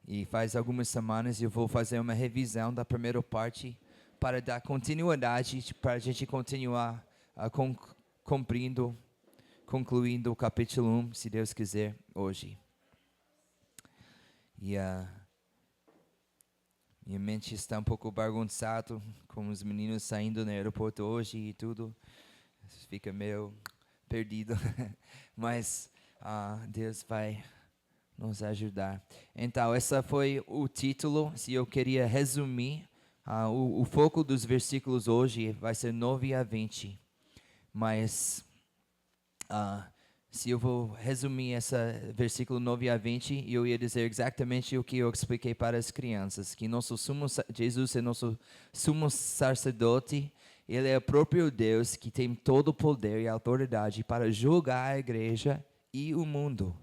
E faz algumas semanas eu vou fazer uma revisão da primeira parte para dar continuidade, para a gente continuar cumprindo, concluindo o capítulo 1, se Deus quiser, hoje. E minha mente está um pouco bagunçado, com os meninos saindo no aeroporto hoje e tudo. Fica meio perdido, mas Deus vai nos ajudar. Então, esse foi o título. Se eu queria resumir, o foco dos versículos hoje vai ser 9 a 20. Mas, se eu vou resumir esse versículo 9 a 20, eu ia dizer exatamente o que eu expliquei para as crianças, que Jesus é nosso sumo sacerdote. Ele é o próprio Deus que tem todo o poder e autoridade para julgar a igreja e o mundo.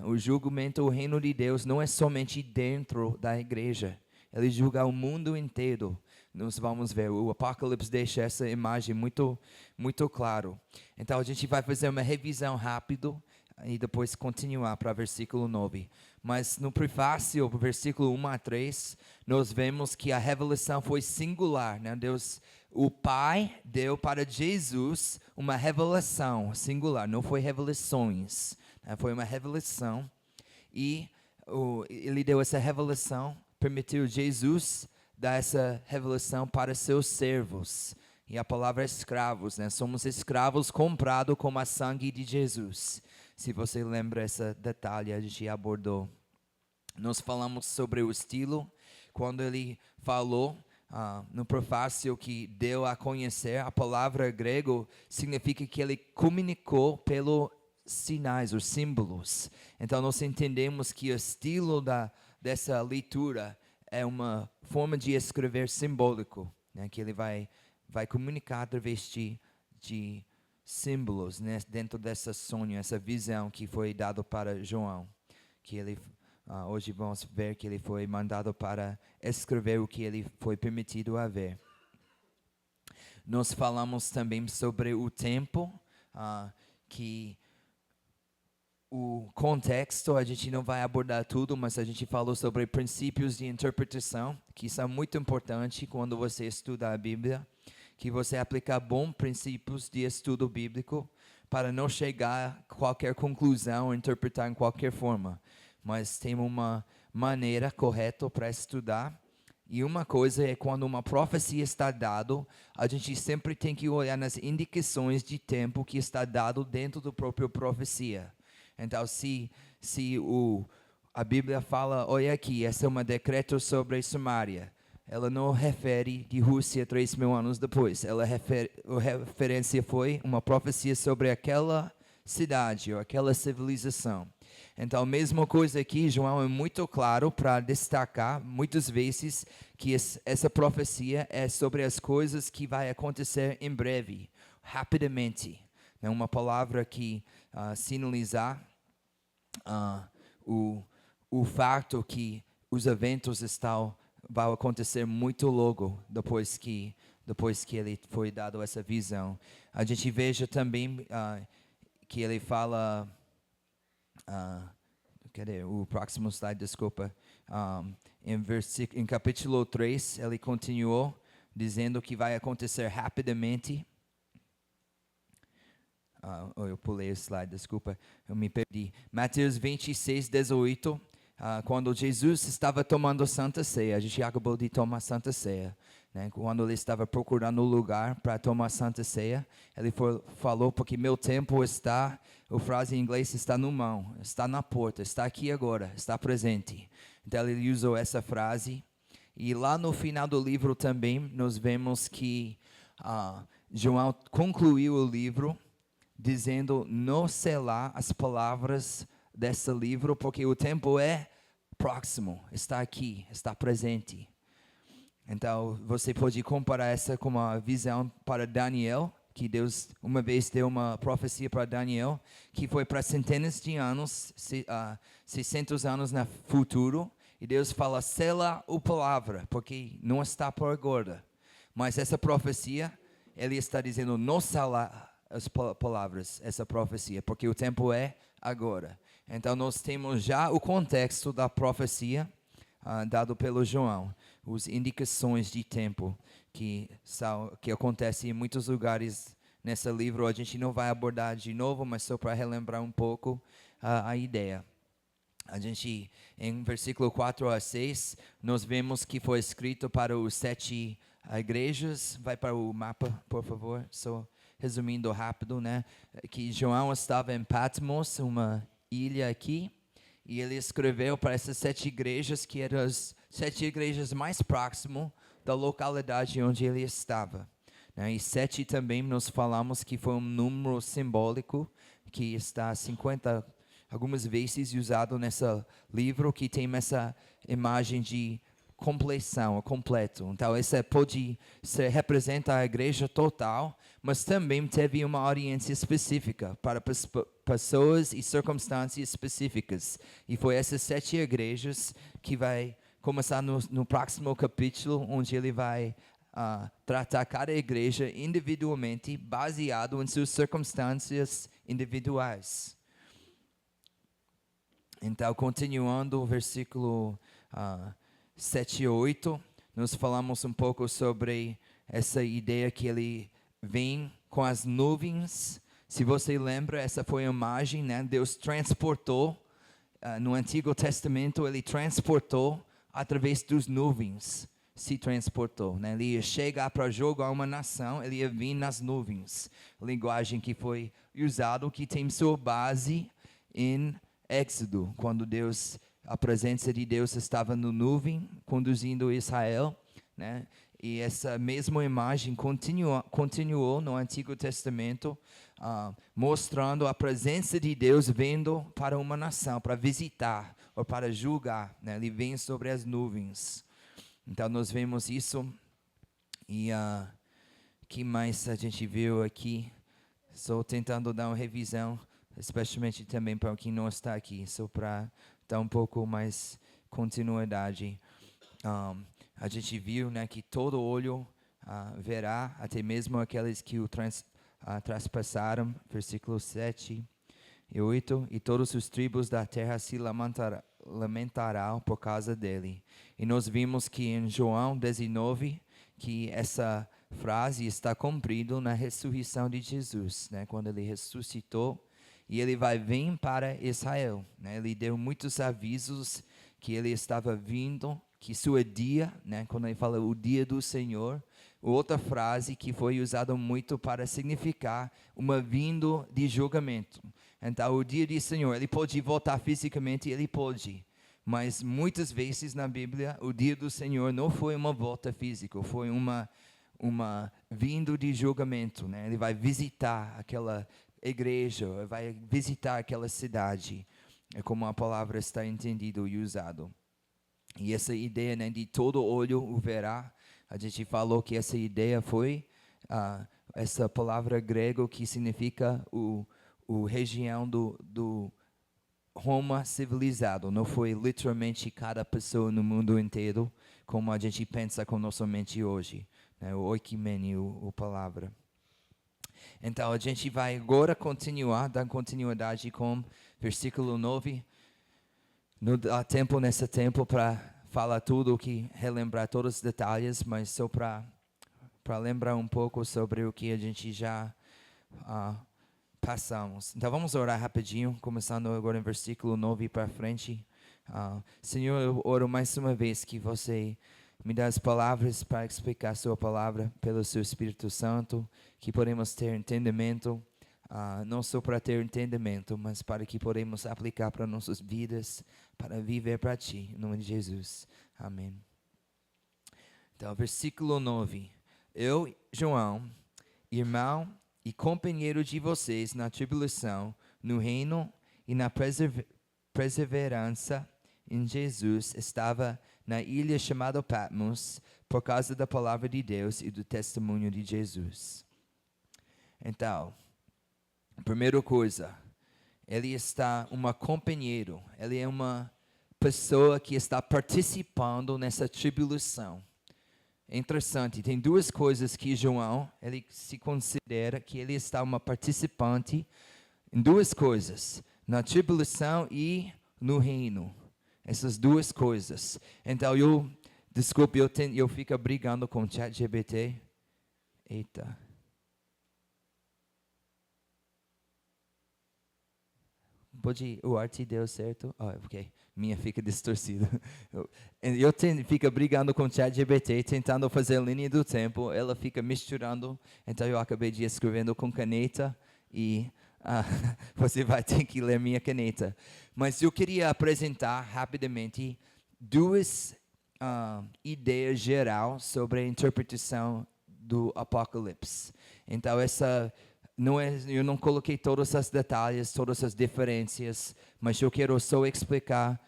O julgamento, o reino de Deus não é somente dentro da igreja. Ele julga o mundo inteiro. Nós vamos ver, o Apocalipse deixa essa imagem muito, muito claro. Então a gente vai fazer uma revisão rápido e depois continuar para o versículo 9. Mas no prefácio, versículo 1 a 3, nós vemos que a revelação foi singular. Deus, o Pai deu para Jesus uma revelação singular, não foi revelações. Foi uma revelação e ele deu essa revelação, permitiu Jesus dar essa revelação para seus servos. E a palavra é escravos, somos escravos comprados com a sangue de Jesus. Se você lembra esse detalhe, a gente abordou. Nós falamos sobre o estilo, quando ele falou no prefácio que deu a conhecer, a palavra grego significa que ele comunicou pelo sinais, os símbolos. Então nós entendemos que o estilo dessa leitura é uma forma de escrever simbólico, que ele vai comunicar através de símbolos, dentro dessa sonho, essa visão que foi dado para João, que ele hoje vamos ver que ele foi mandado para escrever o que ele foi permitido a ver. Nós falamos também sobre o tempo, que o contexto, a gente não vai abordar tudo, mas a gente falou sobre princípios de interpretação, que são muito importantes quando você estuda a Bíblia, que você aplica bons princípios de estudo bíblico para não chegar a qualquer conclusão ou interpretar em qualquer forma. Mas tem uma maneira correta para estudar. E uma coisa é quando uma profecia está dada, a gente sempre tem que olhar nas indicações de tempo que está dado dentro da própria profecia. Então, se a Bíblia fala, olha aqui, esse é um decreto sobre Samaria, ela não refere de Rússia 3.000 anos depois. A referência foi uma profecia sobre aquela cidade ou aquela civilização. Então, a mesma coisa aqui, João é muito claro para destacar, muitas vezes, que essa profecia é sobre as coisas que vai acontecer em breve, rapidamente. É uma palavra que sinalizar o fato que os eventos vão acontecer muito logo depois que ele foi dado essa visão. A gente veja também que ele fala, cadê o próximo slide, desculpa, em capítulo 3, ele continuou dizendo que vai acontecer rapidamente. Eu pulei o slide, desculpa, eu me perdi. Mateus 26, 18, quando Jesus estava tomando a Santa Ceia, a gente acabou de tomar a Santa Ceia, quando ele estava procurando um lugar para tomar a Santa Ceia, ele falou, porque meu tempo está, a frase em inglês está no mão, está na porta, está aqui agora, está presente. Então ele usou essa frase, e lá no final do livro também, nós vemos que João concluiu o livro, dizendo não selar as palavras desse livro, porque o tempo é próximo, está aqui, está presente. Então, você pode comparar essa com uma visão para Daniel, que Deus uma vez deu uma profecia para Daniel, que foi para centenas de anos, 600 anos no futuro, e Deus fala, sela a palavra, porque não está por agora. Mas essa profecia, ele está dizendo, não selar as palavras, essa profecia, porque o tempo é agora. Então nós temos já o contexto da profecia dado pelo João, as indicações de tempo que acontecem em muitos lugares nesse livro. A gente não vai abordar de novo, mas só para relembrar um pouco a ideia. A gente, em versículo 4 a 6, nós vemos que foi escrito para os 7 igrejas. Vai para o mapa, por favor, só resumindo rápido, né? Que João estava em Patmos, uma ilha aqui, e ele escreveu para essas 7 igrejas, que eram as 7 igrejas mais próximas da localidade onde ele estava. Né? E 7 também nós falamos que foi um número simbólico, que está 50 algumas vezes usado nesse livro, que tem essa imagem de compleição, completo. Então, essa representa a igreja total, mas também teve uma audiência específica para pessoas e circunstâncias específicas. E foi essas 7 igrejas que vai começar no próximo capítulo, onde ele vai tratar cada igreja individualmente, baseado em suas circunstâncias individuais. Então, continuando o versículo 7 e 8, nós falamos um pouco sobre essa ideia que ele vem com as nuvens. Se você lembra, essa foi a imagem, né? Deus transportou, no Antigo Testamento, ele transportou através das nuvens, se transportou. Né? Ele ia chegar para julgar uma nação, ele ia vir nas nuvens. Linguagem que foi usada, que tem sua base em Êxodo, quando a presença de Deus estava no nuvem, conduzindo Israel, né? E essa mesma imagem continuou no Antigo Testamento, mostrando a presença de Deus vindo para uma nação, para visitar ou para julgar, né? Ele vem sobre as nuvens. Então nós vemos isso. E que mais a gente viu aqui? Estou tentando dar uma revisão, especialmente também para quem não está aqui, só para dar um pouco mais continuidade. A gente viu, né, que todo olho verá, até mesmo aqueles que o traspassaram, versículos 7 e 8, e todos os tribos da terra se lamentarão por causa dele. E nós vimos que em João 19, que essa frase está cumprida na ressurreição de Jesus, né, quando ele ressuscitou. E ele vai vir para Israel. Né? Ele deu muitos avisos que ele estava vindo, que seu dia, né? Quando ele fala o dia do Senhor, outra frase que foi usada muito para significar uma vinda de julgamento. Então, o dia do Senhor, ele pode voltar fisicamente, ele pode. Mas muitas vezes na Bíblia, o dia do Senhor não foi uma volta física, foi uma vinda de julgamento. Né? Ele vai visitar aquela igreja, vai visitar aquela cidade, é como a palavra está entendida e usado. E essa ideia, né, de todo olho o verá, a gente falou que essa ideia foi essa palavra grega que significa o região do Roma civilizado. Não foi literalmente cada pessoa no mundo inteiro, como a gente pensa com nossa mente hoje, né, o oikimene, a palavra. Então, a gente vai agora dar continuidade com versículo 9. Não dá tempo nesse tempo para falar tudo, relembrar todos os detalhes, mas só para lembrar um pouco sobre o que a gente já passamos. Então, vamos orar rapidinho, começando agora em versículo 9 para frente. Senhor, eu oro mais uma vez que você me dá as palavras para explicar a sua palavra pelo seu Espírito Santo, que podemos ter entendimento, não só para ter entendimento, mas para que podemos aplicar para nossas vidas, para viver para Ti, em nome de Jesus. Amém. Então, versículo 9. Eu, João, irmão e companheiro de vocês na tribulação, no reino e na perseverança em Jesus, estava na ilha chamada Patmos, por causa da palavra de Deus e do testemunho de Jesus. Então, primeira coisa, ele está companheiro, ele é uma pessoa que está participando nessa tribulação. É interessante, tem duas coisas que João, ele se considera que ele está uma participante em duas coisas. na tribulação e no reino. Essas duas coisas. Então, desculpe, eu fico brigando com o ChatGPT. Eita. O arte deu certo? Ok. Minha fica distorcida. Eu fico brigando com o ChatGPT, tentando fazer a linha do tempo. Ela fica misturando. Então, eu acabei de escrevendo com caneta. E você vai ter que ler minha caneta. Mas eu queria apresentar rapidamente duas ideias gerais sobre a interpretação do Apocalipse. Então, eu não coloquei todos os detalhes, todas as diferenças, mas eu quero só explicar,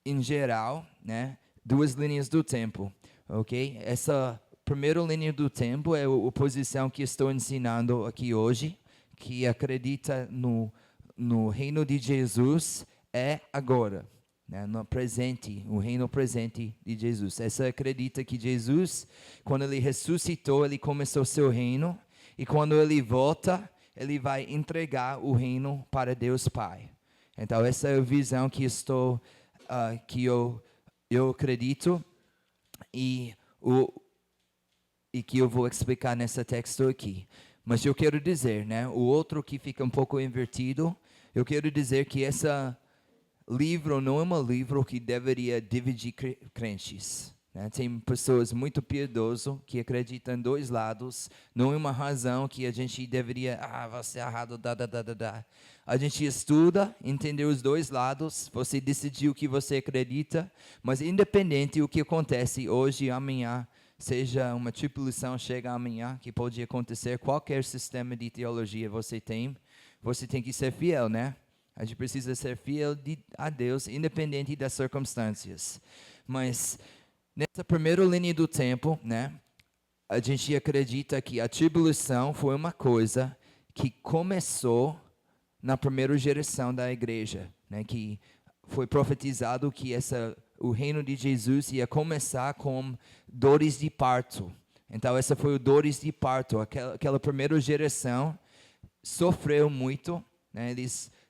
em geral, né, duas linhas do tempo, ok? Essa primeira linha do tempo é a posição que estou ensinando aqui hoje, que acredita no reino de Jesus agora, né, no presente, o reino presente de Jesus. Essa acredita que Jesus, quando ele ressuscitou, ele começou seu reino, e quando ele volta, ele vai entregar o reino para Deus Pai. Então, essa é a visão que eu acredito e que eu vou explicar nesse texto aqui. Mas eu quero dizer, né, o outro que fica um pouco invertido, eu quero dizer que esse livro não é um livro que deveria dividir crentes. Né? Tem pessoas muito piedosas que acreditam em dois lados. Não é uma razão que a gente deveria, você é errado, A gente estuda, entender os dois lados, você decidiu o que você acredita, mas independente do que acontece hoje, amanhã, seja uma tribulação, chega amanhã, que pode acontecer, qualquer sistema de teologia você tem que ser fiel, né? A gente precisa ser fiel a Deus, independente das circunstâncias. Mas nessa primeira linha do tempo, né, a gente acredita que a tribulação foi uma coisa que começou na primeira geração da igreja, né, que foi profetizado que o reino de Jesus ia começar com dores de parto. Então, essa foi o dores de parto. Aquela primeira geração sofreu muito, né,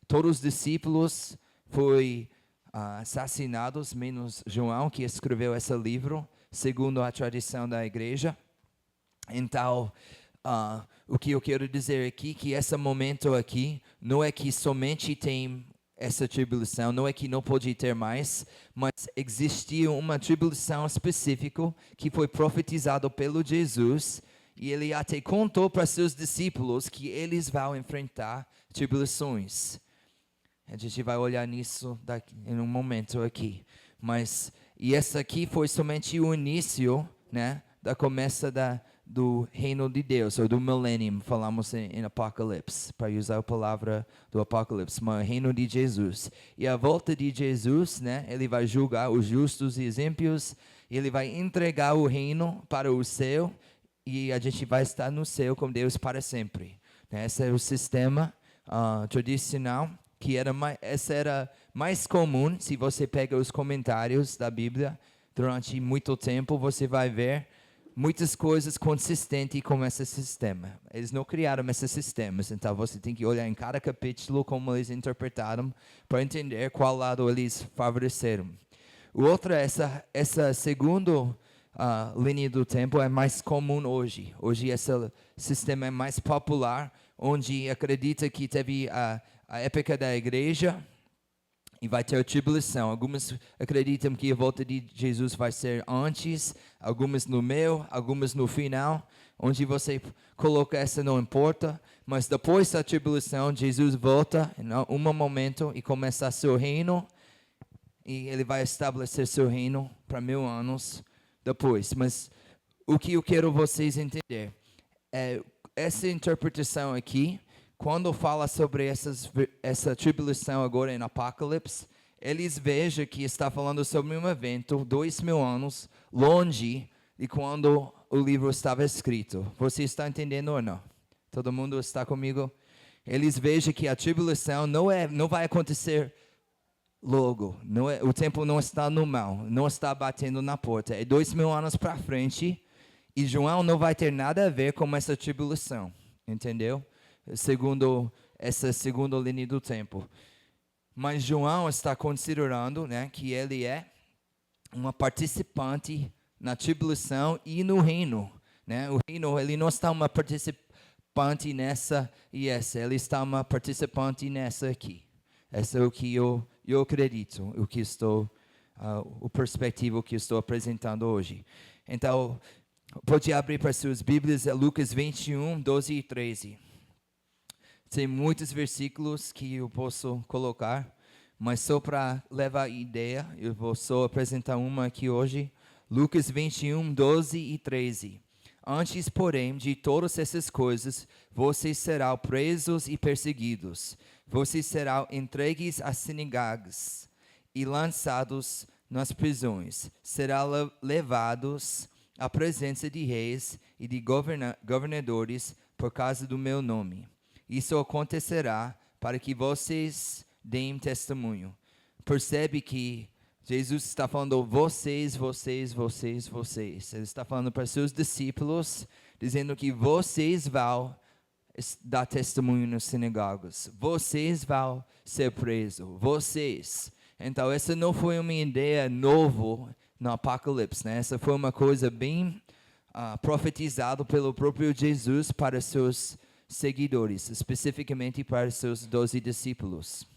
todos os discípulos foram assassinados, menos João, que escreveu esse livro, segundo a tradição da igreja. Então, o que eu quero dizer aqui, que esse momento aqui, não é que somente tem essa tribulação, não é que não pode ter mais, mas existia uma tribulação específica que foi profetizada pelo Jesus, e ele até contou para seus discípulos que eles vão enfrentar tribulações. A gente vai olhar nisso em um momento aqui. E essa aqui foi somente o início, né, da começa do reino de Deus, ou do milênio, falamos em Apocalipse, para usar a palavra do Apocalipse, mas o reino de Jesus. E a volta de Jesus, né, ele vai julgar os justos e os ímpios, e ele vai entregar o reino para o céu, e a gente vai estar no céu com Deus para sempre. Esse é o sistema tradicional, que essa era mais comum. Se você pega os comentários da Bíblia, durante muito tempo, você vai ver muitas coisas consistentes com esse sistema. Eles não criaram esses sistemas, então você tem que olhar em cada capítulo como eles interpretaram para entender qual lado eles favoreceram. O outro, essa segunda linha do tempo é mais comum hoje. Hoje esse sistema é mais popular, onde acredita que teve a época da igreja e vai ter a tribulação. Algumas acreditam que a volta de Jesus vai ser antes, algumas no meio, algumas no final. Onde você coloca essa não importa, mas depois da tribulação, Jesus volta em um momento e começa seu reino, e ele vai estabelecer seu reino para 1000 anos depois. Mas o que eu quero vocês entender é essa interpretação aqui. Quando fala sobre essa tribulação agora em Apocalipse, eles vejam que está falando sobre um evento 2000 anos longe de quando o livro estava escrito. Você está entendendo ou não? Todo mundo está comigo? Eles vejam que a tribulação não vai acontecer logo. O tempo não está no mão, não está batendo na porta. É 2000 anos para frente, e João não vai ter nada a ver com essa tribulação. Entendeu? Segundo essa segunda linha do tempo. Mas João está considerando, né, que ele é uma participante na tribulação e no reino, né? O reino, ele não está uma participante nessa e essa, ele está uma participante nessa aqui. Essa é o que eu acredito, o que estou, o perspectivo que estou apresentando hoje. Então, pode abrir para suas Bíblias, Lucas 21, 12 e 13. Tem muitos versículos que eu posso colocar, mas só para levar a ideia, eu vou só apresentar uma aqui hoje. Lucas 21, 12 e 13. Antes, porém, de todas essas coisas, vocês serão presos e perseguidos. Vocês serão entregues às sinagogas e lançados nas prisões. Serão levados à presença de reis e de governadores por causa do meu nome. Isso acontecerá para que vocês deem testemunho. Percebe que Jesus está falando vocês. Ele está falando para seus discípulos, dizendo que vocês vão dar testemunho nas sinagogas. Vocês vão ser presos. Vocês. Então, essa não foi uma ideia nova no Apocalipse, né? Essa foi uma coisa bem profetizada pelo próprio Jesus para seus seguidores, especificamente para seus 12 discípulos.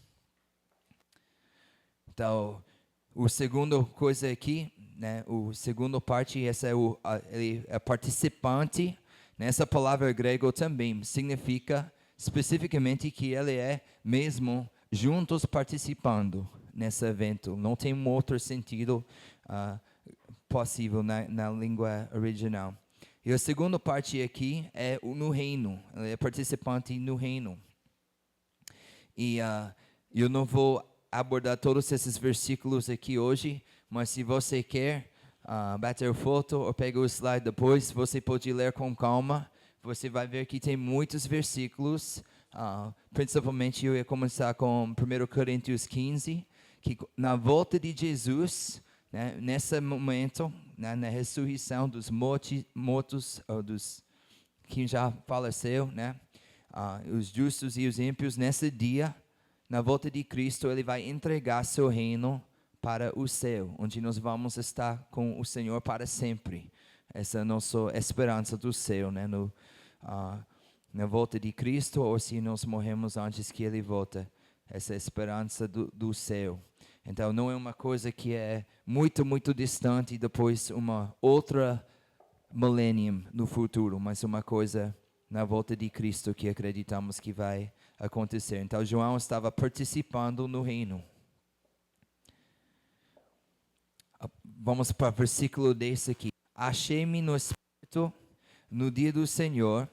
Então, o segundo coisa aqui, né? O segundo parte, essa ele é participante. Nessa palavra grega também significa especificamente que ele é mesmo juntos participando nesse evento. Não tem um outro sentido possível na língua original. E a segunda parte aqui é no reino. Ele é participante no reino. E eu não vou abordar todos esses versículos aqui hoje, mas se você quer bater foto ou pegar o slide depois, você pode ler com calma. Você vai ver que tem muitos versículos. Principalmente eu ia começar com 1 Coríntios 15, que na volta de Jesus, né, nesse momento, né, na ressurreição dos mortos, ou dos que já faleceu, né, os justos e os ímpios, nesse dia, na volta de Cristo, ele vai entregar seu reino para o céu, onde nós vamos estar com o Senhor para sempre. Essa é a nossa esperança do céu, né, na volta de Cristo, ou se nós morremos antes que ele volta, essa é a esperança do céu. Então, não é uma coisa que é muito, muito distante, depois uma outra millennium no futuro, mas uma coisa na volta de Cristo que acreditamos que vai acontecer. Então, João estava participando no reino. Vamos para o versículo 10 aqui. Achei-me no Espírito no dia do Senhor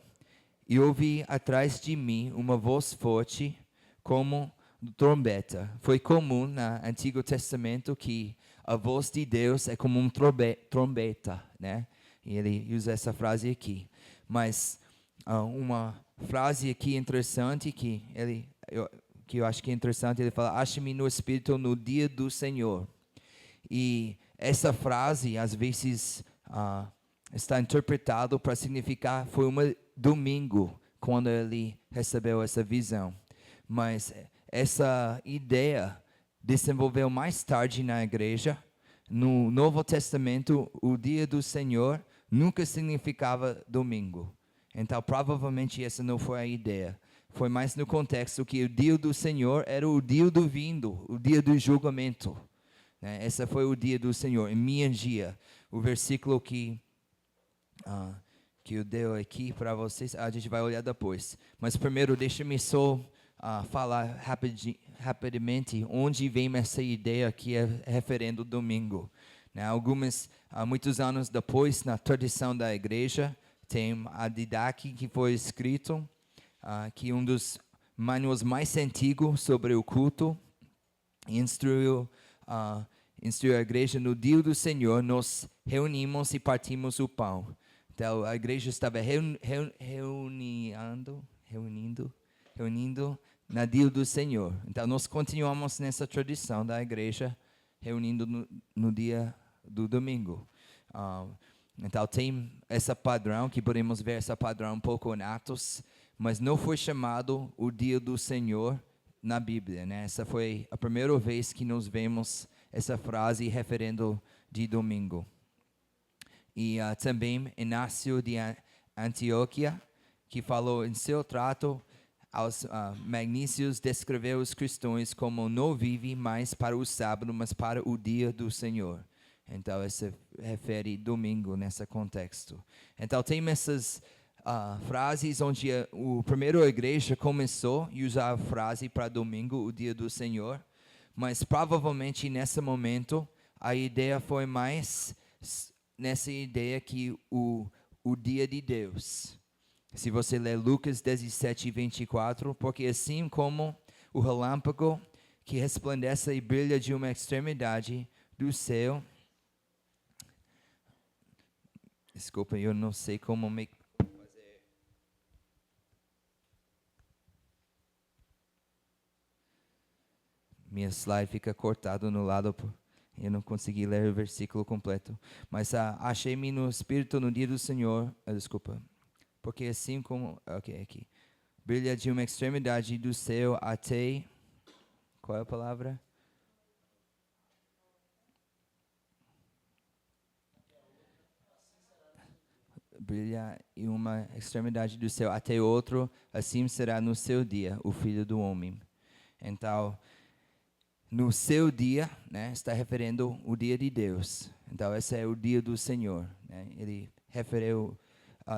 e ouvi atrás de mim uma voz forte como trombeta. Foi comum no Antigo Testamento que a voz de Deus é como trombeta, né? E ele usa essa frase aqui. Mas uma frase aqui interessante que eu acho que é interessante, ele fala: ache-me no Espírito no dia do Senhor. E essa frase às vezes está interpretado para significar foi um domingo quando ele recebeu essa visão. Mas essa ideia desenvolveu mais tarde na igreja. No Novo Testamento, o dia do Senhor nunca significava domingo. Então, provavelmente essa não foi a ideia. Foi mais no contexto que o dia do Senhor era o dia do vindo, o dia do julgamento. Né? Esse foi o dia do Senhor, em minha dia. O versículo que eu dei aqui para vocês, a gente vai olhar depois. Mas primeiro, deixa-me só falar rapidamente onde vem essa ideia que é referendo ao domingo. Né? Muitos anos depois, na tradição da igreja, tem a Didache que foi escrito, que é um dos manuais mais antigos sobre o culto, instruiu a igreja no dia do Senhor, nós reunimos e partimos o pão. Então, a igreja estava reunindo no dia do Senhor. Então, nós continuamos nessa tradição da igreja, reunindo no dia do domingo. Então, tem esse padrão, que podemos ver esse padrão um pouco em Atos, mas não foi chamado o dia do Senhor na Bíblia, né? Essa foi a primeira vez que nós vemos essa frase referendo de domingo. E também Inácio de Antioquia, que falou em seu trato aos magnícios, descreveu os cristãos como não vivem mais para o sábado, mas para o dia do Senhor. Então, isso refere domingo nesse contexto. Então, tem essas frases onde a primeira igreja começou a usar a frase para domingo, o dia do Senhor, mas provavelmente nesse momento a ideia foi mais nessa ideia que o dia de Deus. Se você ler Lucas 17, 24, porque assim como o relâmpago que resplandece e brilha de uma extremidade do céu. Desculpa, eu não sei como me fazer. Minha slide fica cortada no lado, eu não consegui ler o versículo completo. Mas achei-me no Espírito no dia do Senhor. Desculpa. Porque assim como. Ok, aqui. Brilha de uma extremidade do céu até. Qual é a palavra? Brilha em uma extremidade do céu até outro, assim será no seu dia, o Filho do Homem. Então, no seu dia, né, está referindo o dia de Deus. Então, esse é o dia do Senhor. Né? Ele referiu,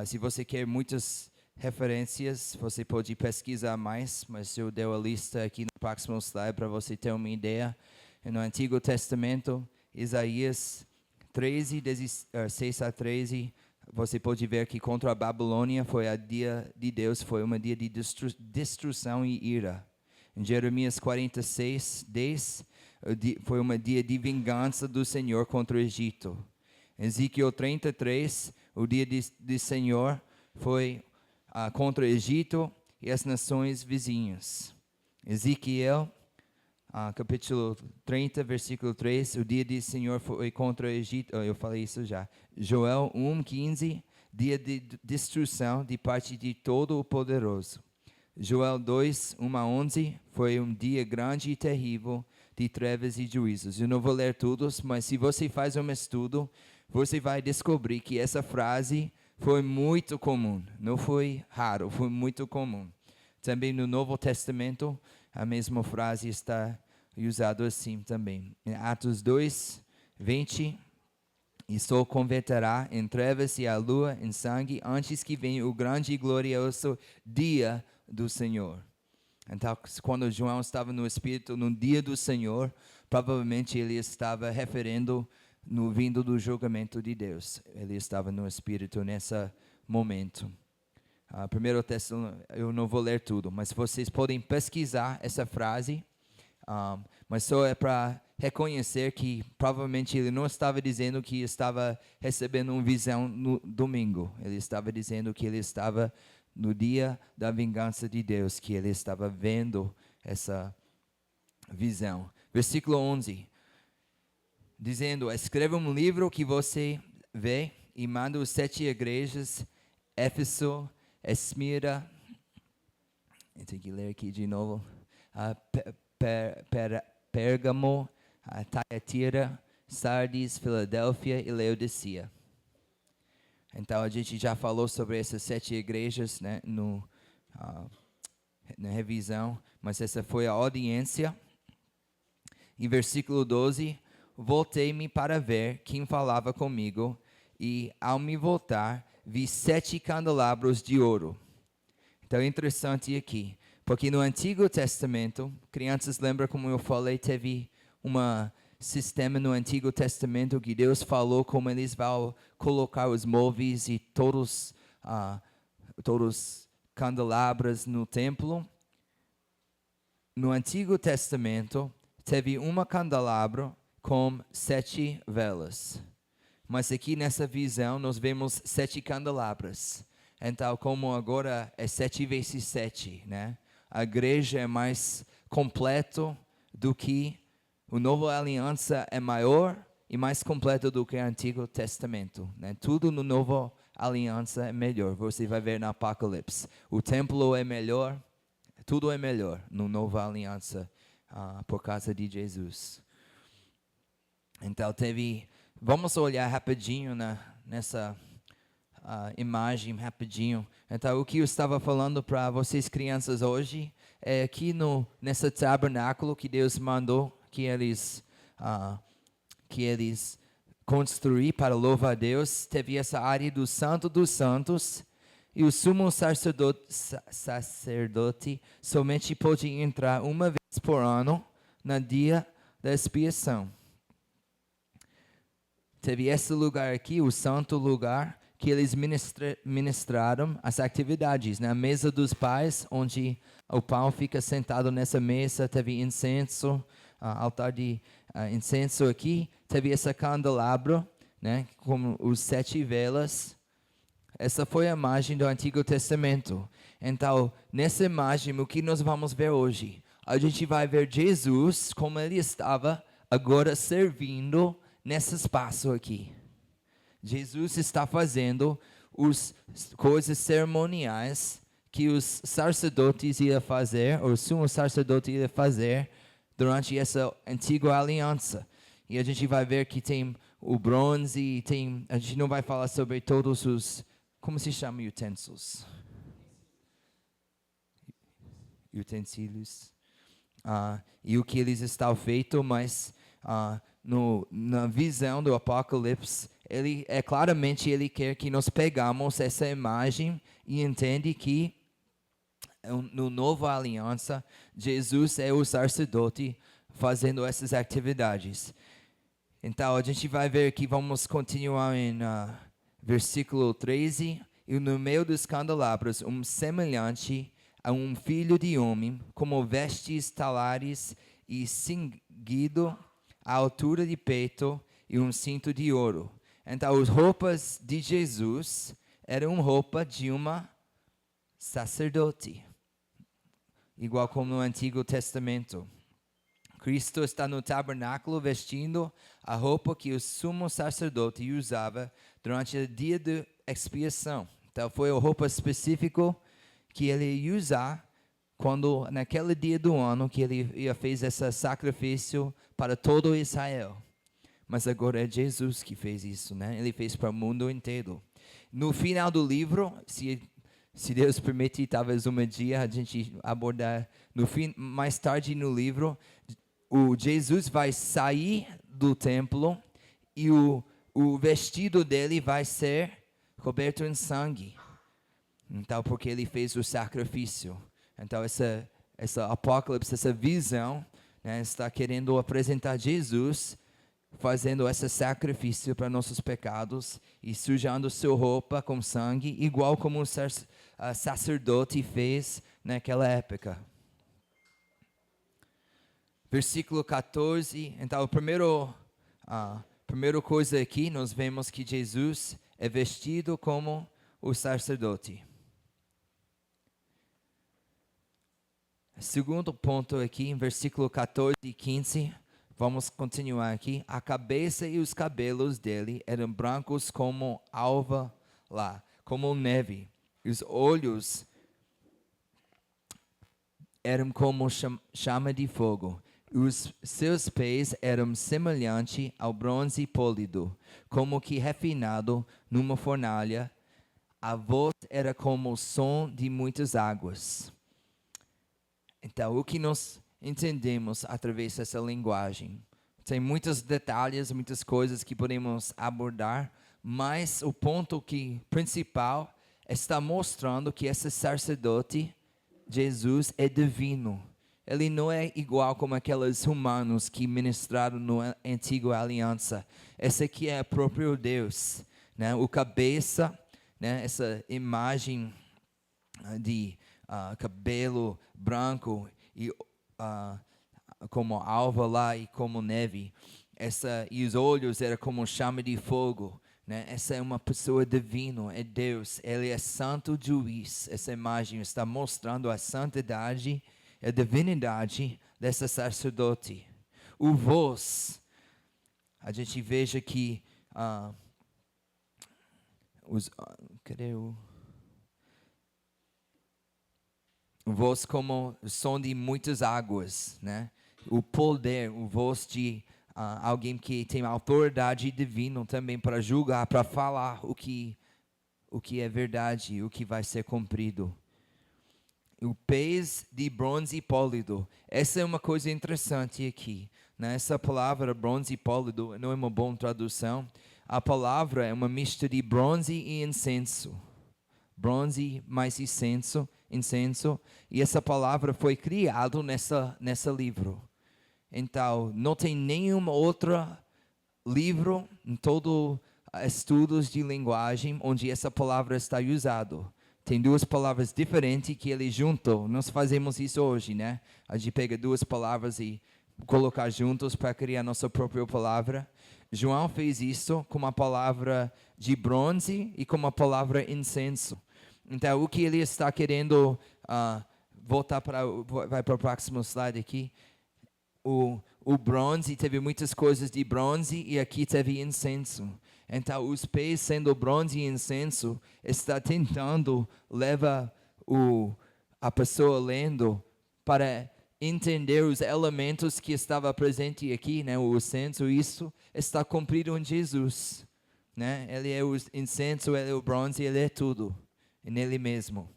se você quer muitas referências, você pode pesquisar mais, mas eu dei a lista aqui no próximo slide para você ter uma ideia. No Antigo Testamento, Isaías 13, 6 a 13, você pode ver que contra a Babilônia foi a dia de Deus, foi um dia de destruição e ira. Em Jeremias 46, 10, foi um dia de vingança do Senhor contra o Egito. Em Ezequiel 33, o dia de Senhor foi contra o Egito e as nações vizinhas. Ezequiel capítulo 30, versículo 3, o dia do Senhor foi contra o Egito, eu falei isso já. Joel 1:15, dia de destruição de parte de todo o poderoso. Joel 2, 1 a 11, foi um dia grande e terrível de trevas e juízos. Eu não vou ler todos, mas se você faz um estudo, você vai descobrir que essa frase foi muito comum, não foi raro, foi muito comum. Também no Novo Testamento, a mesma frase está usado assim também. Em Atos 2, 20, e sol converterá em trevas e a lua em sangue, antes que venha o grande e glorioso dia do Senhor. Então, quando João estava no Espírito, no dia do Senhor, provavelmente ele estava referindo no vindo do julgamento de Deus. Ele estava no Espírito nesse momento. Primeiro texto, eu não vou ler tudo, mas vocês podem pesquisar essa frase, mas só é para reconhecer que provavelmente ele não estava dizendo que estava recebendo uma visão no domingo. Ele estava dizendo que ele estava no dia da vingança de Deus, que ele estava vendo essa visão. Versículo 11, dizendo: escreva um livro que você vê e manda os 7 igrejas, Éfeso, Esmirna, eu tenho que ler aqui de novo, Pérgamo, Thyatira, Sardis, Filadélfia e Laodicea. Então a gente já falou sobre essas 7 igrejas, né, na revisão, mas essa foi a audiência. Em versículo 12, voltei-me para ver quem falava comigo, e ao me voltar, vi 7 candelabros de ouro. Então é interessante aqui, porque no Antigo Testamento, crianças lembram como eu falei, teve um sistema no Antigo Testamento que Deus falou como eles vão colocar os móveis e todos candelabros no templo. No Antigo Testamento, teve uma candelabro com 7 velas. Mas aqui nessa visão nós vemos 7 candelabros. Então, como agora é 7 vezes 7, né? A igreja é mais completo do que a Nova Aliança é maior e mais completo do que o Antigo Testamento, né? Tudo no Novo Aliança é melhor. Você vai ver no Apocalipse. O templo é melhor, Tudo é melhor no Nova Aliança por causa de Jesus. Então vamos olhar rapidinho nessa imagem rapidinho. Então o que eu estava falando para vocês crianças hoje é aqui nessa tabernáculo que Deus mandou que eles construir para louvar a Deus. Teve essa área do Santo dos Santos. E o sumo sacerdote somente pode entrar uma vez por ano, no dia da expiação. Teve esse lugar aqui, o santo lugar, que eles ministraram as atividades. Na mesa dos pais, onde o pão fica sentado nessa mesa, teve incenso, altar de incenso aqui. Teve esse candelabro, né, com os 7 velas. Essa foi a imagem do Antigo Testamento. Então, nessa imagem, o que nós vamos ver hoje? A gente vai ver Jesus como ele estava agora servindo nesse espaço aqui. Jesus está fazendo as coisas cerimoniais que os sacerdotes iam fazer, ou o sumo sacerdote ia fazer durante essa antiga aliança. E a gente vai ver que tem o bronze, a gente não vai falar sobre todos os, como se chama, utensílios, e o que eles estão feitos, mas na visão do Apocalipse, ele quer que nós pegamos essa imagem e entende que no Nova Aliança, Jesus é o sacerdote fazendo essas atividades. Então, a gente vai ver que vamos continuar em versículo 13. E no meio dos candelabros, semelhante a um filho de homem, como vestes talares e cingido à altura de peito e um cinto de ouro. Então, as roupas de Jesus eram roupa de uma sacerdote, igual como no Antigo Testamento. Cristo está no tabernáculo vestindo a roupa que o sumo sacerdote usava durante o dia de expiação. Então, foi a roupa específica que ele ia usar naquele dia do ano que ele fez esse sacrifício para todo Israel. Mas agora é Jesus que fez isso, né? Ele fez para o mundo inteiro. No final do livro, se Deus permitir, talvez um dia a gente abordar mais tarde no livro, o Jesus vai sair do templo e o vestido dele vai ser coberto em sangue. Então, porque ele fez o sacrifício. Então, essa Apocalipse, essa visão, né, está querendo apresentar Jesus fazendo esse sacrifício para nossos pecados e sujando sua roupa com sangue, igual como o sacerdote fez naquela época. Versículo 14. Então, a primeira coisa aqui, nós vemos que Jesus é vestido como o sacerdote. Segundo ponto aqui, em versículo 14 e 15, vamos continuar aqui. A cabeça e os cabelos dele eram brancos como alva lá, como neve. Os olhos eram como chama de fogo. Os seus pés eram semelhantes ao bronze polido, como que refinado numa fornalha. A voz era como o som de muitas águas. Então, o que nós entendemos através dessa linguagem? Tem muitos detalhes, muitas coisas que podemos abordar, mas o ponto principal está mostrando que esse sacerdote, Jesus, é divino. Ele não é igual como aqueles humanos que ministraram na antiga aliança. Esse aqui é o próprio Deus, né? O cabeça, né? Essa imagem de cabelo branco e como alva lá e como neve. E os olhos eram como chama de fogo. Né? Essa é uma pessoa divina, é Deus. Ele é santo juiz. Essa imagem está mostrando a santidade, a divinidade desse sacerdote. O voz, a gente veja que cadê o... voz como som de muitas águas, né? O poder, o voz de alguém que tem autoridade divina também para julgar, para falar o que é verdade, o que vai ser cumprido. O pés de bronze pólido. Essa é uma coisa interessante aqui. Né? Essa palavra bronze pólido não é uma boa tradução. A palavra é uma mistura de bronze e incenso. Bronze mais incenso. E essa palavra foi criada nessa livro. Então, não tem nenhum outro livro em todo estudos de linguagem onde essa palavra está usada. Tem duas palavras diferentes que ele juntou. Nós fazemos isso hoje, né? A gente pega duas palavras e colocar juntos para criar nossa própria palavra. João fez isso com uma palavra de bronze e com uma palavra incenso. Então, o que ele está querendo vai para o próximo slide aqui. O bronze, teve muitas coisas de bronze e aqui teve incenso. Então, os pés sendo bronze e incenso, está tentando levar a pessoa lendo para entender os elementos que estava presente aqui, né? O incenso, isso está cumprido em Jesus. Né? Ele é o incenso, ele é o bronze, ele é tudo, nele mesmo.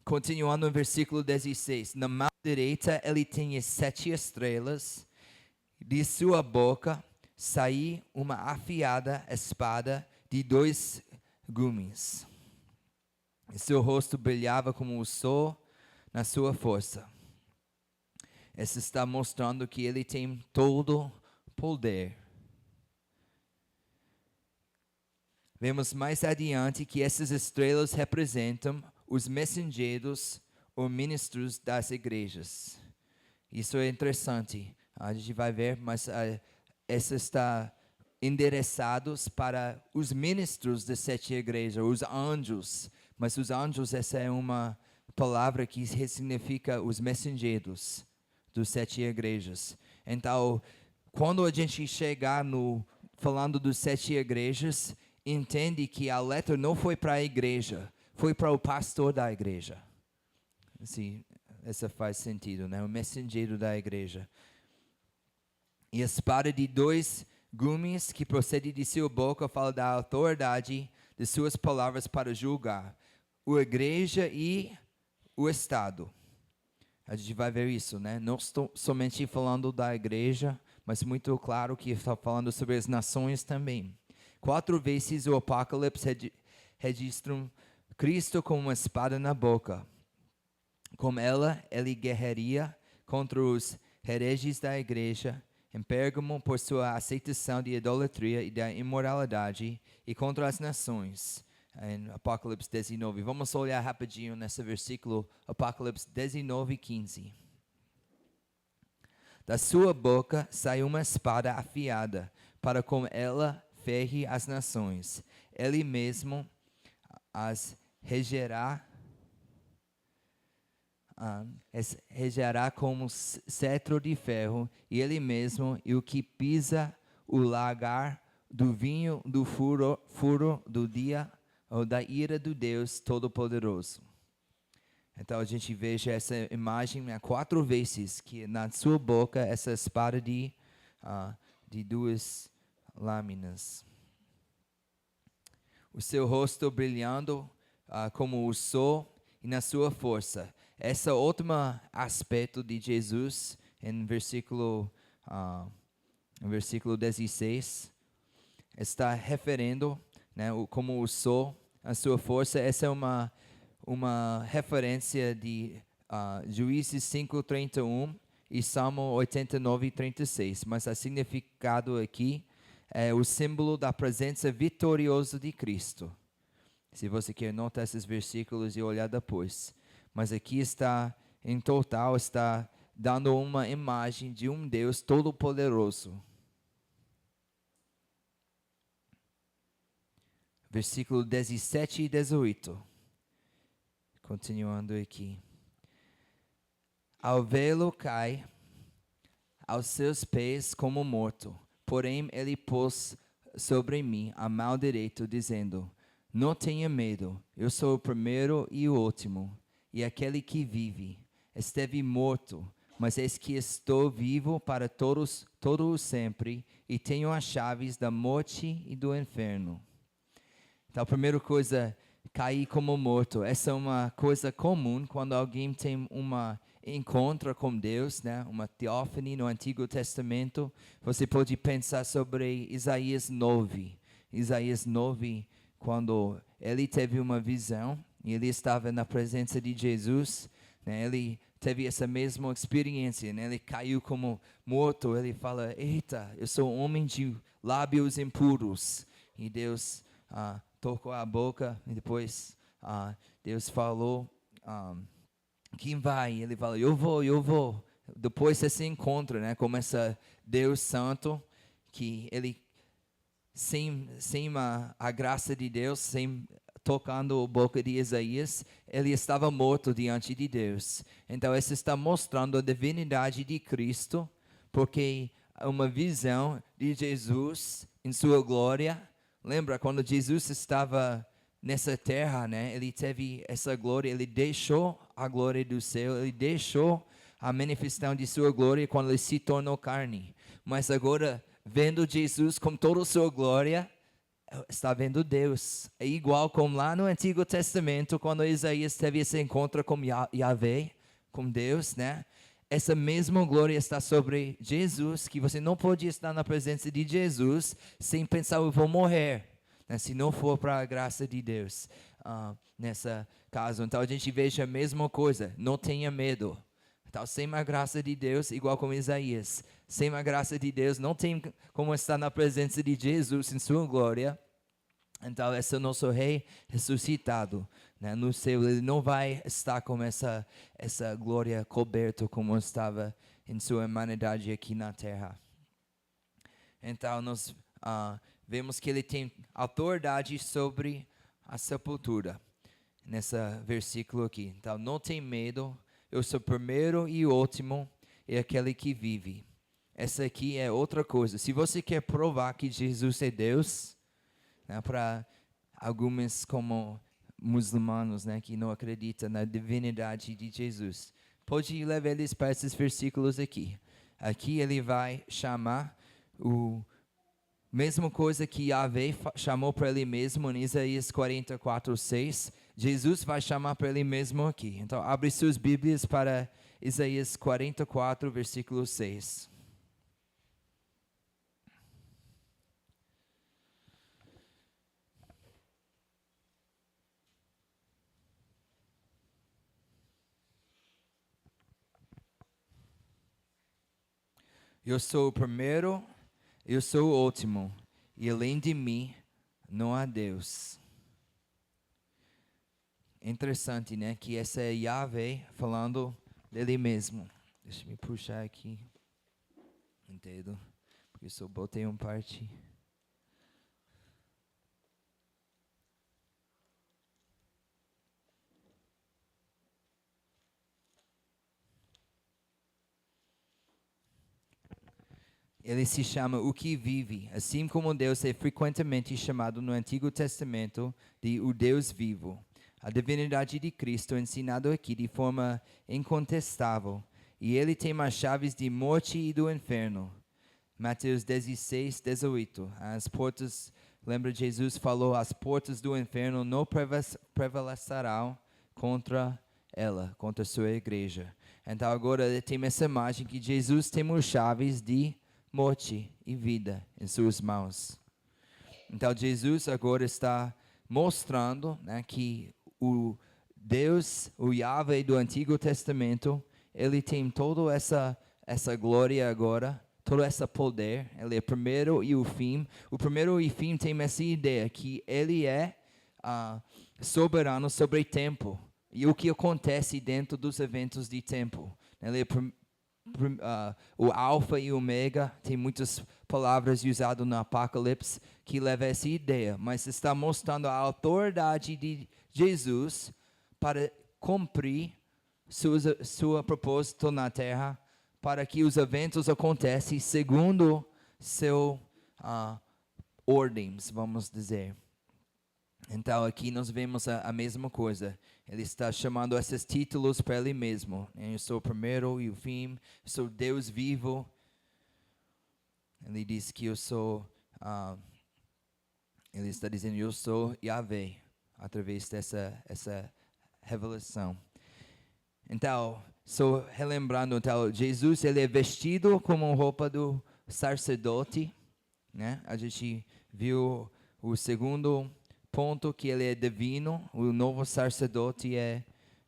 Continuando no versículo 16. Na mão direita ele tinha 7 estrelas. De sua boca saiu uma afiada espada de 2 gumes. Seu rosto brilhava como o sol na sua força. Isso está mostrando que ele tem todo poder. Vemos mais adiante que essas estrelas representam os mensageiros ou ministros das igrejas. Isso é interessante. A gente vai ver, mas essa está endereçados para os ministros das 7 igrejas, os anjos. Mas os anjos, essa é uma palavra que significa os mensageiros dos 7 igrejas. Então, quando a gente chegar falando dos 7 igrejas, entende que a letra não foi para a igreja, foi para o pastor da igreja. Assim, essa faz sentido, né? O mensageiro da igreja. E a espada de 2 gumes que procede de sua boca fala da autoridade de suas palavras para julgar a igreja e o Estado. A gente vai ver isso, né? Não estou somente falando da igreja, mas muito claro que está falando sobre as nações também. 4 vezes o Apocalipse registra Cristo com uma espada na boca. Com ela, ele guerrearia contra os hereges da igreja, em Pérgamo por sua aceitação de idolatria e da imoralidade, e contra as nações, em Apocalipse 19. Vamos olhar rapidinho nesse versículo, Apocalipse 19, 15. Da sua boca saiu uma espada afiada, para com ela ferre as nações. Ele mesmo as regerá como cetro de ferro, e ele mesmo e o que pisa o lagar do vinho do furo do dia ou da ira do Deus Todo-Poderoso. Então a gente veja essa imagem 4 vezes, que na sua boca essa espada de 2 lâminas. O seu rosto brilhando como o sol e na sua força. Esse último aspecto de Jesus, em versículo 16, está referindo, né, como o sol, a sua força. Essa é uma referência de Juízes 5:31 e Salmo 89:36. Mas o significado aqui é o símbolo da presença vitoriosa de Cristo. Se você quer notar esses versículos e olhar depois. Mas aqui está, em total, está dando uma imagem de um Deus todo-poderoso. Versículo 17 e 18. Continuando aqui. Ao vê-lo cai aos seus pés como morto. Porém ele pôs sobre mim a mão direita, dizendo: Não tenha medo, eu sou o primeiro e o último, e aquele que vive. Esteve morto, mas eis que estou vivo para todo sempre, e tenho as chaves da morte e do inferno. Então, a primeira coisa, cair como morto. Essa é uma coisa comum quando alguém tem uma encontro com Deus, né? Uma teofania no Antigo Testamento. Você pode pensar sobre Isaías 9. Isaías 9, quando ele teve uma visão e ele estava na presença de Jesus, né? Ele teve essa mesma experiência, né? Ele caiu como morto. Ele fala: eita, eu sou um homem de lábios impuros. E Deus tocou a boca e depois Deus falou: quem vai? Ele fala: eu vou. Depois você se encontra, né? Como esse Deus Santo, que ele sem a graça de Deus, sem tocando a boca de Isaías, ele estava morto diante de Deus. Então, isso está mostrando a divindade de Cristo, porque é uma visão de Jesus em sua glória. Lembra, quando Jesus estava nessa terra, né? Ele teve essa glória, ele deixou a glória do céu, ele deixou a manifestação de sua glória quando ele se tornou carne. Mas agora, vendo Jesus com toda a sua glória, está vendo Deus. É igual como lá no Antigo Testamento, quando Isaías teve esse encontro com Yahvé, com Deus, né? Essa mesma glória está sobre Jesus, que você não pode estar na presença de Jesus sem pensar: eu vou morrer, né? Se não for para a graça de Deus. Nessa caso, então a gente veja a mesma coisa: não tenha medo. Então, sem a graça de Deus, igual como Isaías, sem a graça de Deus, não tem como estar na presença de Jesus em sua glória. Então, esse é o nosso rei ressuscitado, né? No céu, ele não vai estar com essa glória coberta como estava em sua humanidade aqui na terra. Então, nós vemos que ele tem autoridade sobre a sepultura, nesse versículo aqui. Então, não tem medo, eu sou o primeiro e o último, e aquele que vive. Essa aqui é outra coisa. Se você quer provar que Jesus é Deus, né, para alguns como muçulmanos, né, que não acreditam na divindade de Jesus, pode levar eles para esses versículos aqui. Aqui ele vai chamar o mesma coisa que Yahvé chamou para ele mesmo em Isaías 44:6. Jesus vai chamar para ele mesmo aqui. Então, abre suas Bíblias para Isaías 44, versículo 6. Eu sou o primeiro, eu sou o último, e além de mim não há Deus. Interessante, né? Que essa é Yahvé falando dele mesmo. Deixa eu me puxar aqui. Entendo? Porque só botei uma parte. Ele se chama o que vive, assim como Deus é frequentemente chamado no Antigo Testamento de o Deus vivo. A divindade de Cristo é ensinado aqui de forma incontestável, e ele tem as chaves de morte e do inferno. Mateus 16:18. As portas, lembra, Jesus falou: as portas do inferno não prevalecerão contra ela, contra a sua igreja. Então agora tem essa imagem que Jesus tem as chaves de morte e vida em suas mãos. Então Jesus agora está mostrando, né, que o Deus, o Yahvé do Antigo Testamento, ele tem toda essa glória agora, todo esse poder. Ele é o primeiro e o fim. O primeiro e o fim tem essa ideia que ele é soberano sobre o tempo e o que acontece dentro dos eventos de tempo. Ele é o alfa e o ômega. Tem muitas palavras usadas no Apocalipse que levam essa ideia, mas está mostrando a autoridade de Jesus para cumprir seu propósito na terra, para que os eventos aconteçam segundo seu ordens, vamos dizer. Então aqui nós vemos a mesma coisa. Ele está chamando esses títulos para ele mesmo. Eu sou o primeiro e o fim, sou Deus vivo. Ele diz que eu sou, ele está dizendo eu sou Yahvé, através essa revelação. Então, só relembrando, então, Jesus ele é vestido como roupa do sacerdote, né? A gente viu o segundo ponto que ele é divino, o novo sacerdote é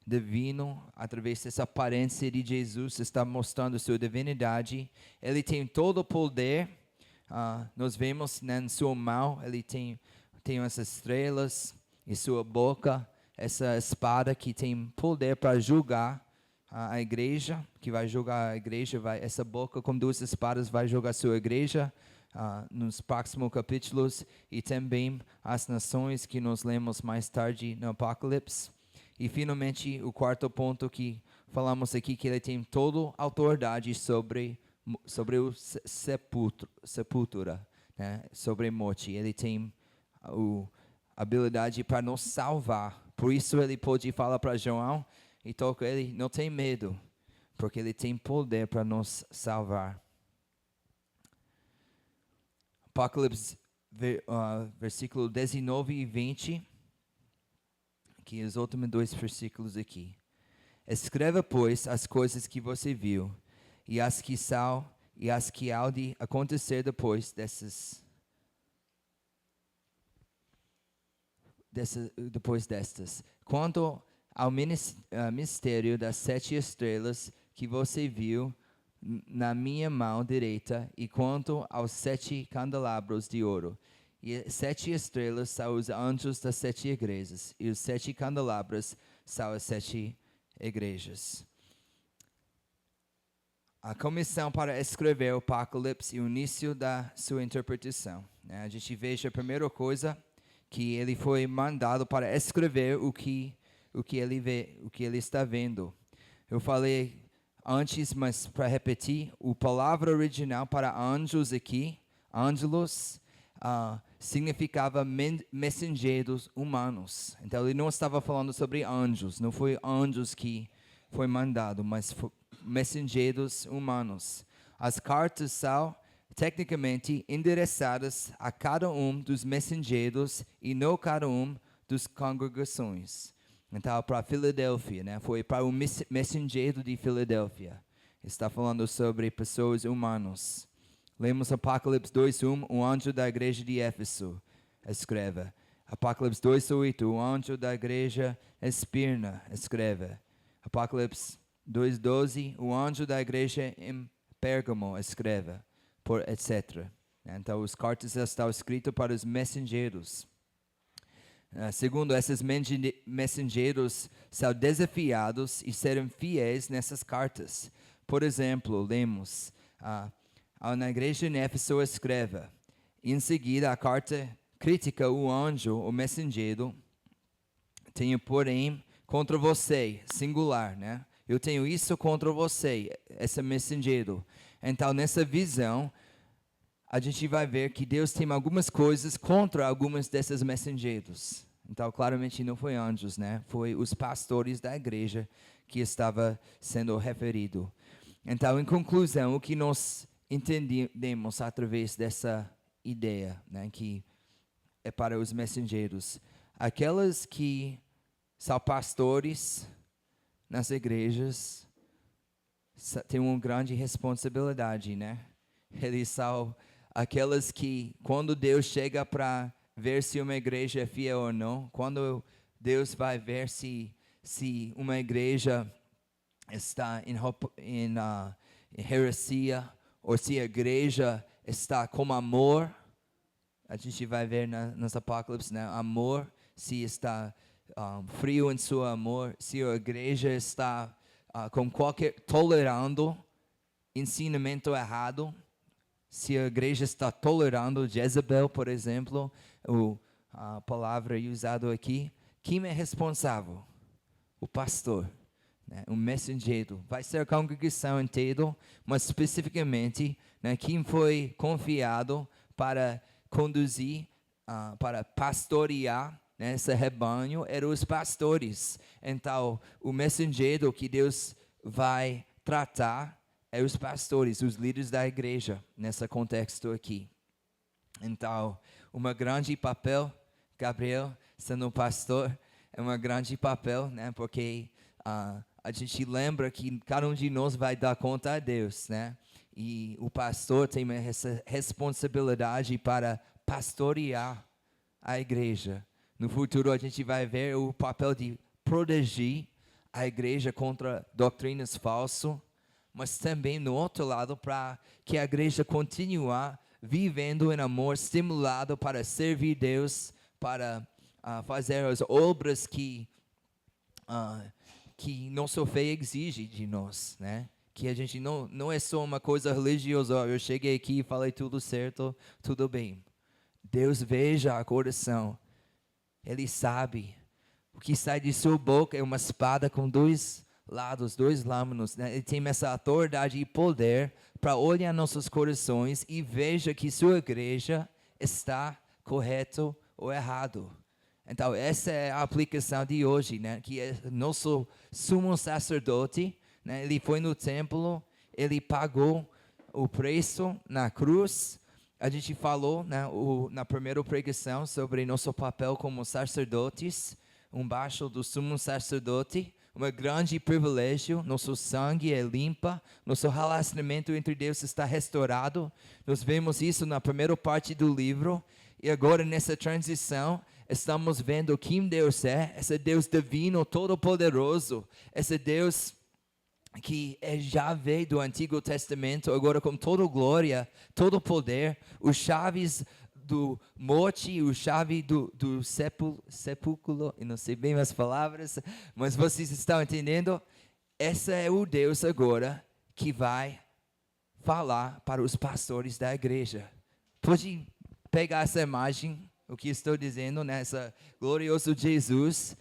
divino, através dessa aparência de Jesus, está mostrando sua divindade. Ele tem todo o poder, nós vemos, né, em sua mão, ele tem essas estrelas, em sua boca, essa espada que tem poder para julgar a igreja, que vai julgar a igreja, essa boca com duas espadas vai julgar a sua igreja, nos próximos capítulos, e também as nações que nós lemos mais tarde no Apocalipse. E finalmente o quarto ponto que falamos aqui, que ele tem toda a autoridade sobre o sepultura, né? Sobre a morte. Ele tem a habilidade para nos salvar. Por isso ele pode falar para João e toca ele, não tem medo, porque ele tem poder para nos salvar. Apocalipse, versículo 19 e 20. Aqui os últimos dois versículos aqui. Escreva, pois, as coisas que você viu, e as que são, e as que há de acontecer depois destas. Quanto ao mistério das 7 estrelas que você viu na minha mão direita, e quanto aos 7 candelabros de ouro. E 7 estrelas são os anjos das 7 igrejas, e os 7 candelabros são as 7 igrejas. A comissão para escrever o Apocalipse e o início da sua interpretação, né? A gente veja a primeira coisa, que ele foi mandado para escrever o que ele vê, o que ele está vendo. Eu falei antes, mas para repetir, a palavra original para anjos aqui, ângelos, significava mensageiros humanos. Então ele não estava falando sobre anjos, não foi anjos que foi mandado, mas mensageiros humanos. As cartas são tecnicamente endereçadas a cada um dos mensageiros e não cada um das congregações. Então, para Filadélfia, né? Foi para o mensageiro de Filadélfia. Está falando sobre pessoas humanas. Lemos Apocalipse 2:1, o anjo da igreja de Éfeso escreve. Apocalipse 2:8, o anjo da igreja Esmirna escreve. Apocalipse 2:12, o anjo da igreja em Pérgamo escreve, etc. Então, as cartas estão escritas para os mensageiros. Segundo, esses mensageiros são desafiados e serem fiéis nessas cartas. Por exemplo, lemos, na igreja em Éfeso escreve, em seguida a carta critica o anjo, o mensageiro, tenho porém contra você, singular, né? Eu tenho isso contra você, esse mensageiro. Então, nessa visão, a gente vai ver que Deus tem algumas coisas contra algumas desses mensageiros. Então, claramente não foi anjos, né? Foi os pastores da igreja que estava sendo referido. Então, em conclusão, o que nós entendemos através dessa ideia, né, que é para os mensageiros, aquelas que são pastores nas igrejas têm uma grande responsabilidade, né? Eles são aquelas que, quando Deus chega para ver se uma igreja é fiel ou não, quando Deus vai ver se uma igreja está em heresia, ou se a igreja está com amor, a gente vai ver nos Apocalipse, né? Amor, se está frio em seu amor, se a igreja está com tolerando ensinamento errado, se a igreja está tolerando Jezebel, por exemplo, a palavra usada aqui, quem é responsável? O pastor, né? O mensageiro. Vai ser a congregação inteira, mas especificamente, né, quem foi confiado para conduzir, para pastorear né? Esse rebanho eram os pastores. Então, o mensageiro que Deus vai tratar é os pastores, os líderes da igreja, nesse contexto aqui. Então, um grande papel, Gabriel, sendo um pastor, é um grande papel, né? Porque a gente lembra que cada um de nós vai dar conta a Deus, né? E o pastor tem essa responsabilidade para pastorear a igreja. No futuro a gente vai ver o papel de proteger a igreja contra doutrinas falsas, mas também no outro lado para que a igreja continue vivendo em amor, estimulado para servir Deus, para fazer as obras que nossa fé exige de nós, né? Que a gente não é só uma coisa religiosa. Eu cheguei aqui e falei tudo certo, tudo bem. Deus veja o coração. Ele sabe. O que sai de sua boca é uma espada com dois lados, dois lâminas, né? Ele tem essa autoridade e poder para olhar nossos corações e veja que sua igreja está correto ou errado. Então, essa é a aplicação de hoje, né? Que é nosso sumo sacerdote, né? Ele foi no templo, ele pagou o preço na cruz. A gente falou, né, na primeira pregação sobre nosso papel como sacerdotes, embaixo do sumo sacerdote, um grande privilégio. Nosso sangue é limpa, nosso relacionamento entre Deus está restaurado. Nós vemos isso na primeira parte do livro, e agora nessa transição estamos vendo quem Deus é, esse Deus divino, todo-poderoso, esse Deus que já veio do Antigo Testamento, agora com toda glória, todo poder, os chaves do morte, o chave do sepulcro, eu não sei bem as palavras, mas vocês estão entendendo? Esse é o Deus agora que vai falar para os pastores da igreja. Pode pegar essa imagem, o que estou dizendo, nessa glorioso Jesus,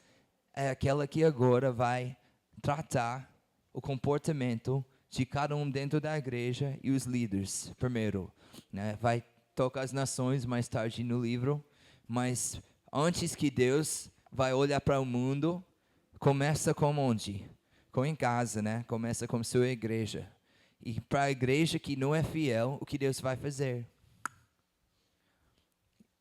é aquela que agora vai tratar o comportamento de cada um dentro da igreja e os líderes, primeiro, né? Vai tocar as nações mais tarde no livro, mas antes que Deus vai olhar para o mundo, começa com onde? Com em casa, né? Começa com sua igreja. E para a igreja que não é fiel, o que Deus vai fazer?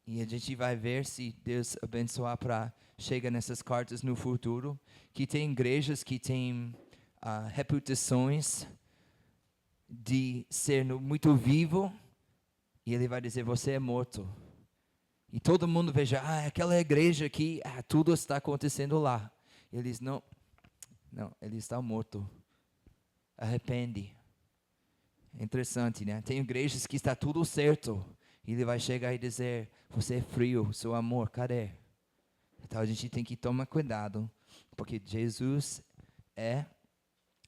E a gente vai ver se Deus abençoar para chegar nessas cartas no futuro, que tem igrejas que têm reputações de ser muito vivo, e ele vai dizer, você é morto. E todo mundo veja, aquela igreja aqui, tudo está acontecendo lá. E eles, não, ele está morto. Arrepende. É interessante, né? Tem igrejas que está tudo certo. E ele vai chegar e dizer, você é frio, seu amor, cadê? Então a gente tem que tomar cuidado, porque Jesus é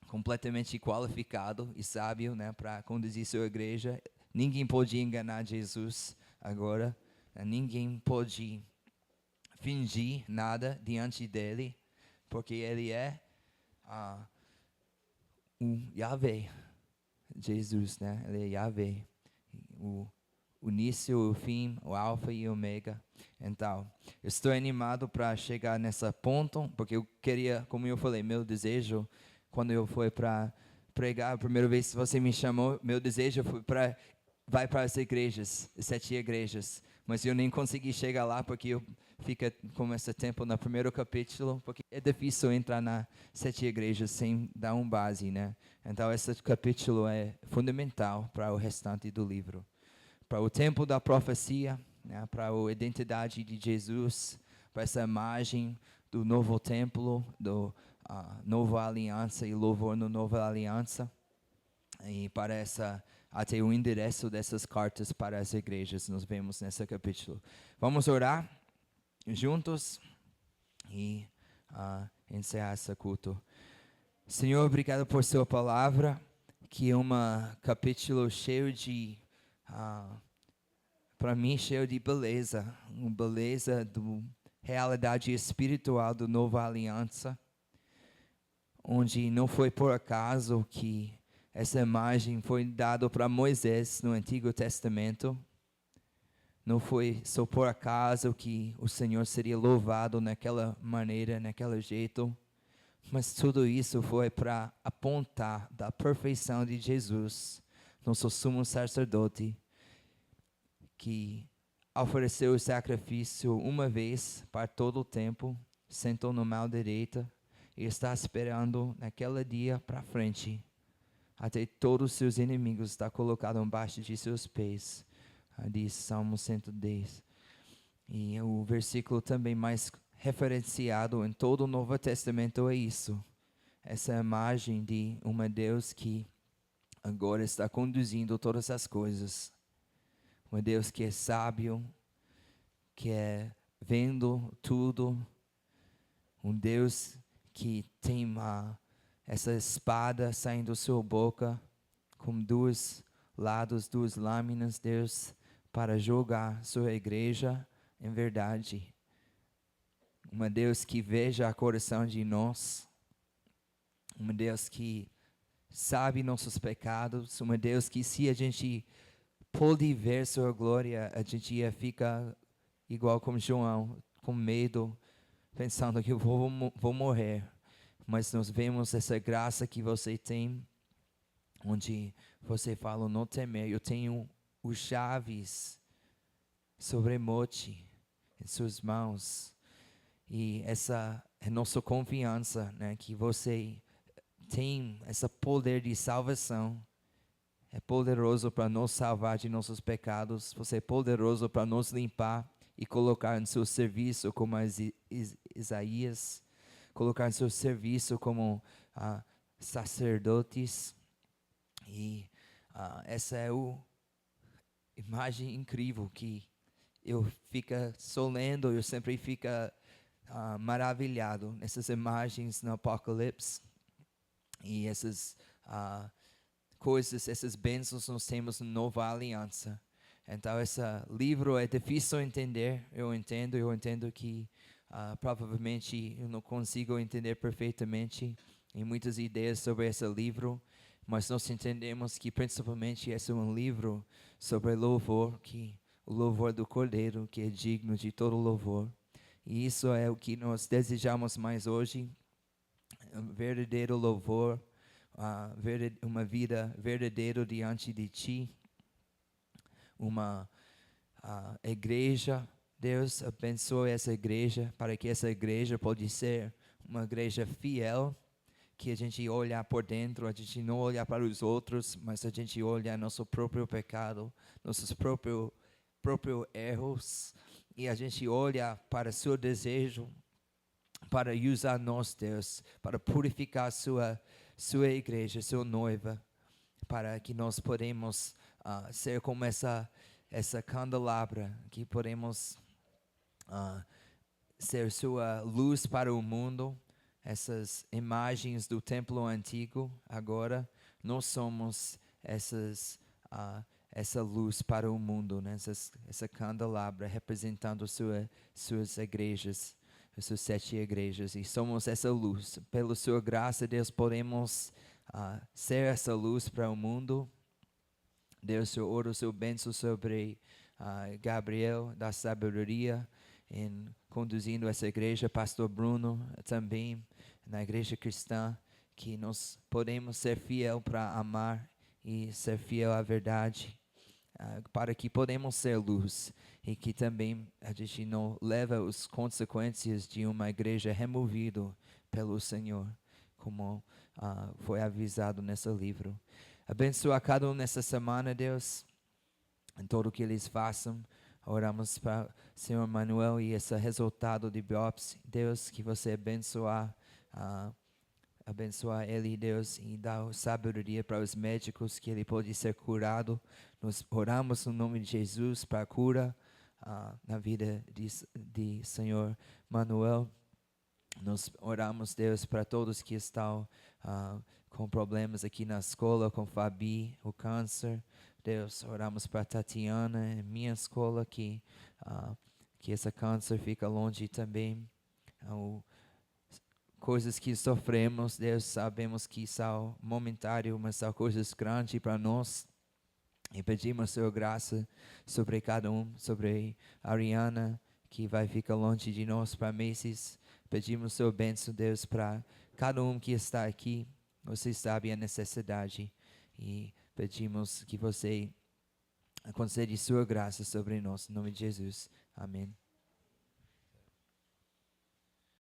completamente qualificado e sábio, né, para conduzir sua igreja. Ninguém pode enganar Jesus agora. Ninguém pode fingir nada diante dele, porque ele é o Yahvé, Jesus, né? Ele é Yahvé, o início, o fim, o alfa e o ômega. Então, eu estou animado para chegar nessa ponto, porque eu queria, como eu falei, meu desejo, quando eu fui para pregar, a primeira vez que você me chamou, meu desejo foi vai para as igrejas, 7 igrejas, mas eu nem consegui chegar lá, porque eu fico com esse tempo no primeiro capítulo, porque é difícil entrar nas 7 igrejas sem dar base, né? Então, esse capítulo é fundamental para o restante do livro. Para o tempo da profecia, né, para a identidade de Jesus, para essa imagem do novo templo, do nova aliança e louvor na nova aliança, e para até o endereço dessas cartas para as igrejas, nós vemos nesse capítulo. Vamos orar juntos e encerrar esse culto. Senhor, obrigado por sua palavra, que é um capítulo cheio de para mim, cheio de beleza, uma beleza da realidade espiritual da nova aliança, onde não foi por acaso que essa imagem foi dada para Moisés no Antigo Testamento. Não foi só por acaso que o Senhor seria louvado naquela maneira, naquele jeito, mas tudo isso foi para apontar da perfeição de Jesus, nosso sumo sacerdote, que ofereceu o sacrifício uma vez para todo o tempo, sentou no mão direita e está esperando naquele dia para frente, até todos os seus inimigos estar colocados embaixo de seus pés. Diz Salmo 110. E o versículo também mais referenciado em todo o Novo Testamento é isso. Essa imagem de um Deus que agora está conduzindo todas as coisas. Um Deus que é sábio, que é vendo tudo. Um Deus que tem essa espada saindo da sua boca, com dois lados, duas lâminas, Deus, para julgar sua igreja em verdade. Um Deus que veja o coração de nós. Um Deus que sabe nossos pecados. Um Deus que, se a gente pode ver sua glória, a gente ia ficar igual como João, com medo, pensando que eu vou morrer. Mas nós vemos essa graça que você tem, onde você fala, não temer, eu tenho os chaves sobre a morte em suas mãos. E essa é nossa confiança, né, que você tem esse poder de salvação. É poderoso para nos salvar de nossos pecados. Você é poderoso para nos limpar e colocar em seu serviço, como Isaías, colocar em seu serviço como sacerdotes. E essa é a imagem incrível que eu fico só lendo, eu sempre fico maravilhado nessas imagens no Apocalipse. E essas coisas, essas bênçãos nós temos na Nova Aliança. Então, esse livro é difícil de entender, eu entendo que provavelmente eu não consigo entender perfeitamente em muitas ideias sobre esse livro, mas nós entendemos que principalmente esse é um livro sobre louvor, que o louvor do Cordeiro, que é digno de todo louvor. E isso é o que nós desejamos mais hoje, um verdadeiro louvor, uma vida verdadeira diante de Ti, uma igreja. Deus abençoe essa igreja, para que essa igreja pode ser uma igreja fiel, que a gente olha por dentro, a gente não olha para os outros, mas a gente olha nosso próprio pecado, nossos próprios erros, e a gente olha para seu desejo, para usar nós, Deus, para purificar sua igreja, sua noiva, para que nós podemos ser como essa candelabra, que podemos ser sua luz para o mundo. Essas imagens do templo antigo, agora nós somos essa luz para o mundo, né? Essa candelabra representando suas igrejas, suas 7 igrejas, e somos essa luz. Pela sua graça, Deus, podemos ser essa luz para o mundo. Deus, eu oro seu bênção sobre Gabriel, da sabedoria, em conduzindo essa igreja, pastor Bruno também, na igreja cristã, que nós podemos ser fiel para amar e ser fiel à verdade, para que podemos ser luz, e que também a gente não leva as consequências de uma igreja removida pelo Senhor, como foi avisado nesse livro. Abençoa cada um nessa semana, Deus, em tudo o que eles façam. Oramos para o Senhor Manuel e esse resultado de biópsia. Deus, que você abençoar ele, Deus, e dar sabedoria para os médicos, que ele pode ser curado. Nós oramos no nome de Jesus para a cura na vida de Senhor Manuel. Nós oramos, Deus, para todos que estão com problemas aqui na escola, com Fabi, o câncer. Deus, oramos para Tatiana, minha escola, que esse câncer fica longe também. Coisas que sofremos, Deus, sabemos que são momentárias, mas são coisas grandes para nós. E pedimos sua graça sobre cada um, sobre a Ariana, que vai ficar longe de nós para meses. Pedimos sua bênção, Deus, para cada um que está aqui. Você sabe a necessidade e pedimos que você concede sua graça sobre nós. Em nome de Jesus. Amém.